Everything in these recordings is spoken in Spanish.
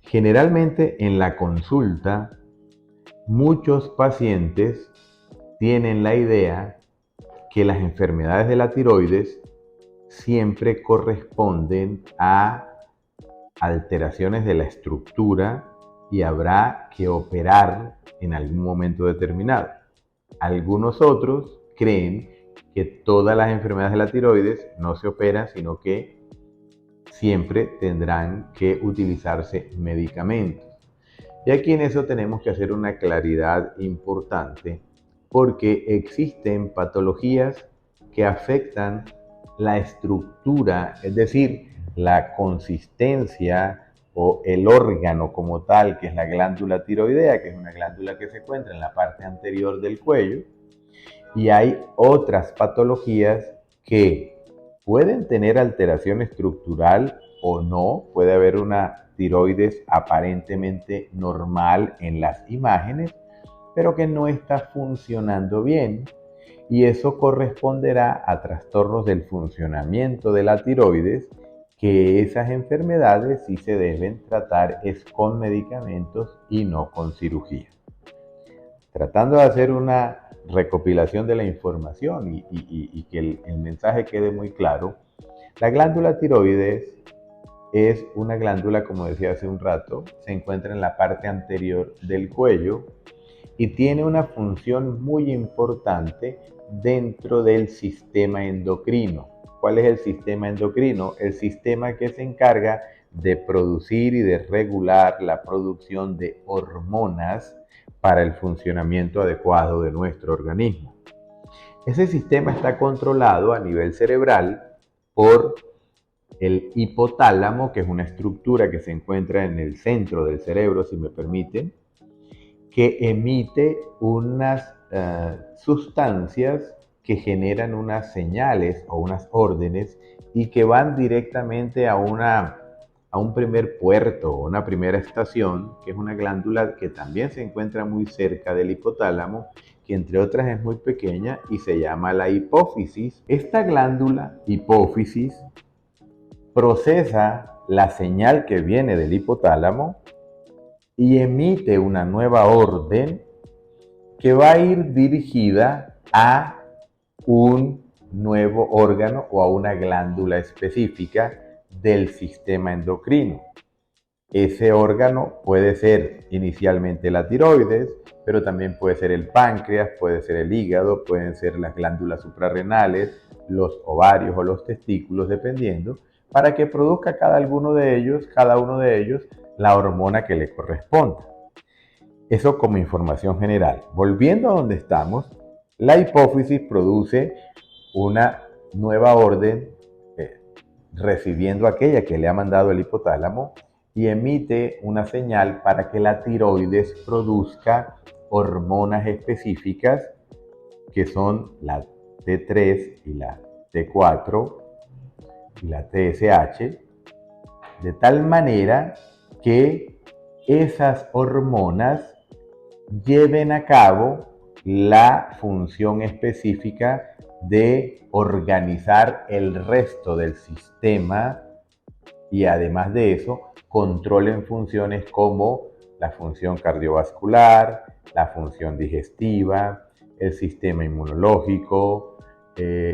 Generalmente en la consulta, muchos pacientes tienen la idea que las enfermedades de la tiroides siempre corresponden a alteraciones de la estructura y habrá que operar en algún momento determinado. Algunos otros creen que todas las enfermedades de la tiroides no se operan, sino que siempre tendrán que utilizarse medicamentos. Y aquí en eso tenemos que hacer una claridad importante, porque existen patologías que afectan la estructura, es decir, la consistencia o el órgano como tal, que es la glándula tiroidea, que es una glándula que se encuentra en la parte anterior del cuello. Y hay otras patologías que pueden tener alteración estructural o no. Puede haber una tiroides aparentemente normal en las imágenes, pero que no está funcionando bien. Y eso corresponderá a trastornos del funcionamiento de la tiroides, que esas enfermedades sí se deben tratar es con medicamentos y no con cirugía. Tratando de hacer una recopilación de la información y que el mensaje quede muy claro, la glándula tiroides es una glándula, como decía hace un rato, se encuentra en la parte anterior del cuello y tiene una función muy importante dentro del sistema endocrino. ¿Cuál es el sistema endocrino? El sistema que se encarga de producir y de regular la producción de hormonas para el funcionamiento adecuado de nuestro organismo. Ese sistema está controlado a nivel cerebral por el hipotálamo, que es una estructura que se encuentra en el centro del cerebro, si me permiten, que emite unas sustancias que generan unas señales o unas órdenes y que van directamente a un primer puerto o una primera estación, que es una glándula que también se encuentra muy cerca del hipotálamo, que entre otras es muy pequeña y se llama la hipófisis. Esta glándula hipófisis procesa la señal que viene del hipotálamo y emite una nueva orden que va a ir dirigida a un nuevo órgano o a una glándula específica del sistema endocrino. Ese órgano puede ser inicialmente la tiroides, pero también puede ser el páncreas, puede ser el hígado, pueden ser las glándulas suprarrenales, los ovarios o los testículos, dependiendo, para que produzca cada uno de ellos, la hormona que le corresponda. Eso como información general. Volviendo a donde estamos, la hipófisis produce una nueva orden recibiendo aquella que le ha mandado el hipotálamo y emite una señal para que la tiroides produzca hormonas específicas que son la T3 y la T4 y la TSH, de tal manera que esas hormonas lleven a cabo la función específica de organizar el resto del sistema y además de eso controlen funciones como la función cardiovascular, la función digestiva, el sistema inmunológico,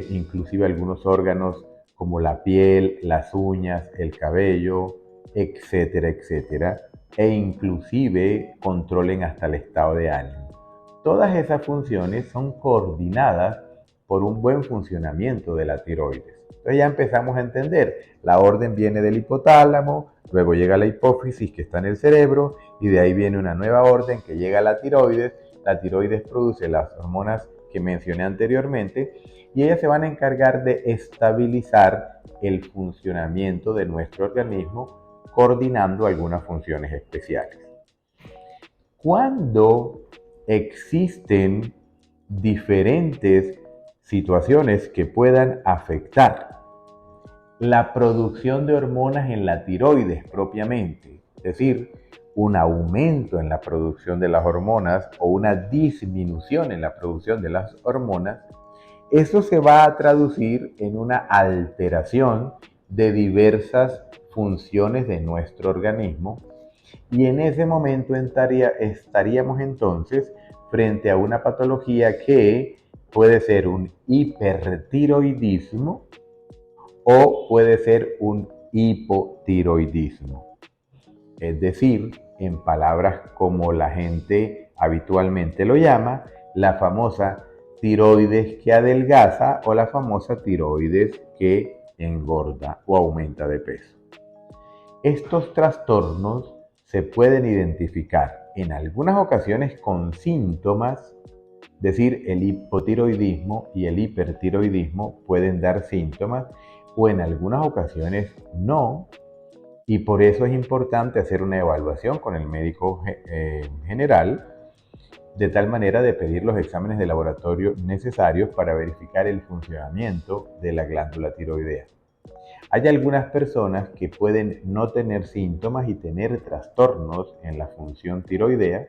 inclusive algunos órganos como la piel, las uñas, el cabello, etcétera, etcétera, e inclusive controlen hasta el estado de ánimo. Todas esas funciones son coordinadas por un buen funcionamiento de la tiroides. Entonces ya empezamos a entender, la orden viene del hipotálamo, luego llega la hipófisis que está en el cerebro y de ahí viene una nueva orden que llega a la tiroides produce las hormonas que mencioné anteriormente y ellas se van a encargar de estabilizar el funcionamiento de nuestro organismo coordinando algunas funciones especiales. Cuando existen diferentes situaciones que puedan afectar la producción de hormonas en la tiroides propiamente, es decir, un aumento en la producción de las hormonas o una disminución en la producción de las hormonas, eso se va a traducir en una alteración de diversas funciones de nuestro organismo Y en ese momento estaríamos entonces frente a una patología que puede ser un hipertiroidismo o puede ser un hipotiroidismo. Es decir, en palabras como la gente habitualmente lo llama, la famosa tiroides que adelgaza o la famosa tiroides que engorda o aumenta de peso. Estos trastornos se pueden identificar en algunas ocasiones con síntomas, es decir, el hipotiroidismo y el hipertiroidismo pueden dar síntomas o en algunas ocasiones no, y por eso es importante hacer una evaluación con el médico general, de tal manera de pedir los exámenes de laboratorio necesarios para verificar el funcionamiento de la glándula tiroidea. Hay algunas personas que pueden no tener síntomas y tener trastornos en la función tiroidea,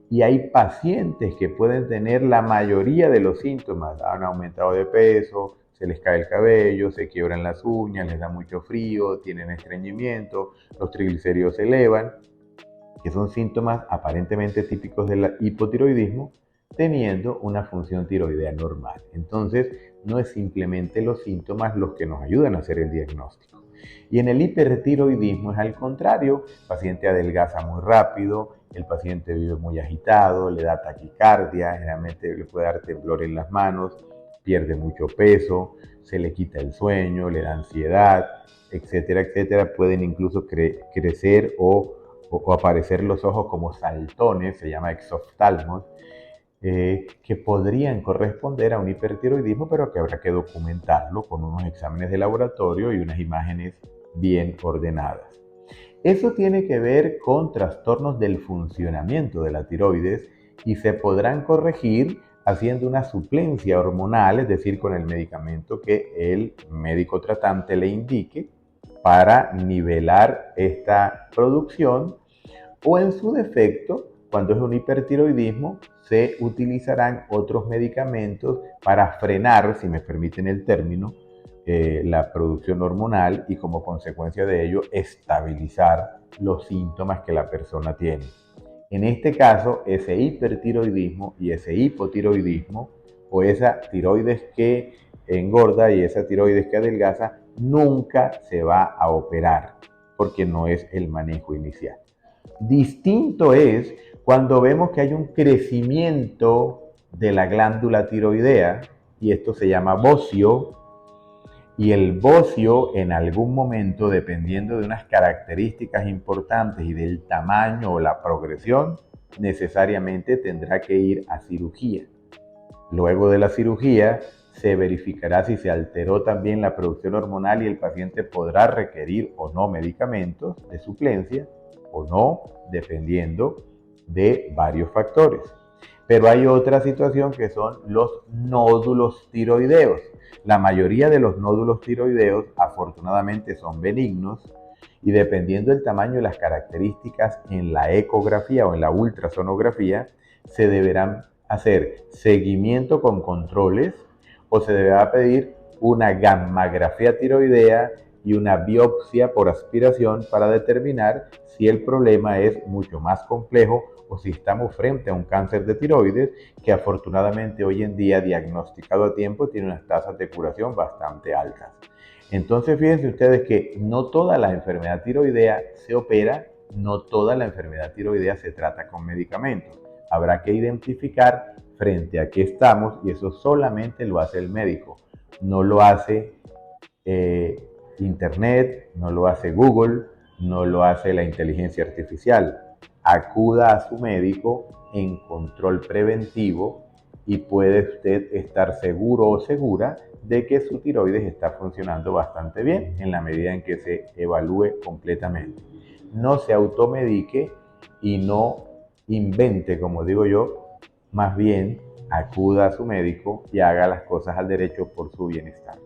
y hay pacientes que pueden tener la mayoría de los síntomas. Han aumentado de peso, se les cae el cabello, se quiebran las uñas, les da mucho frío, tienen estreñimiento, los triglicéridos se elevan, que son síntomas aparentemente típicos del hipotiroidismo, teniendo una función tiroidea normal. Entonces, no es simplemente los síntomas los que nos ayudan a hacer el diagnóstico. Y en el hipertiroidismo es al contrario, el paciente adelgaza muy rápido, el paciente vive muy agitado, le da taquicardia, generalmente le puede dar temblor en las manos, pierde mucho peso, se le quita el sueño, le da ansiedad, etcétera, etcétera. Pueden incluso crecer o aparecer los ojos como saltones, se llama exoftalmos, que podrían corresponder a un hipertiroidismo, pero que habrá que documentarlo con unos exámenes de laboratorio y unas imágenes bien ordenadas. Eso tiene que ver con trastornos del funcionamiento de la tiroides y se podrán corregir haciendo una suplencia hormonal, es decir, con el medicamento que el médico tratante le indique para nivelar esta producción, o en su defecto, cuando es un hipertiroidismo, se utilizarán otros medicamentos para frenar, si me permiten el término, la producción hormonal y como consecuencia de ello estabilizar los síntomas que la persona tiene. En este caso, ese hipertiroidismo y ese hipotiroidismo, o esa tiroides que engorda y esa tiroides que adelgaza, nunca se va a operar porque no es el manejo inicial. Distinto es cuando vemos que hay un crecimiento de la glándula tiroidea, y esto se llama bocio, y el bocio en algún momento, dependiendo de unas características importantes y del tamaño o la progresión, necesariamente tendrá que ir a cirugía. Luego de la cirugía se verificará si se alteró también la producción hormonal y el paciente podrá requerir o no medicamentos de suplencia o no, dependiendo de varios factores. Pero hay otra situación que son los nódulos tiroideos. La mayoría de los nódulos tiroideos afortunadamente son benignos y dependiendo del tamaño y las características en la ecografía o en la ultrasonografía, se deberán hacer seguimiento con controles o se deberá pedir una gammagrafía tiroidea y una biopsia por aspiración para determinar si el problema es mucho más complejo o si estamos frente a un cáncer de tiroides que afortunadamente hoy en día, diagnosticado a tiempo, tiene unas tasas de curación bastante altas. Entonces fíjense ustedes que no toda la enfermedad tiroidea se opera, no toda la enfermedad tiroidea se trata con medicamentos. Habrá que identificar frente a qué estamos y eso solamente lo hace el médico. No lo hace Internet, no lo hace Google, no lo hace la inteligencia artificial. Acuda a su médico en control preventivo y puede usted estar seguro o segura de que su tiroides está funcionando bastante bien en la medida en que se evalúe completamente. No se automedique y no invente, como digo yo, más bien acuda a su médico y haga las cosas al derecho por su bienestar.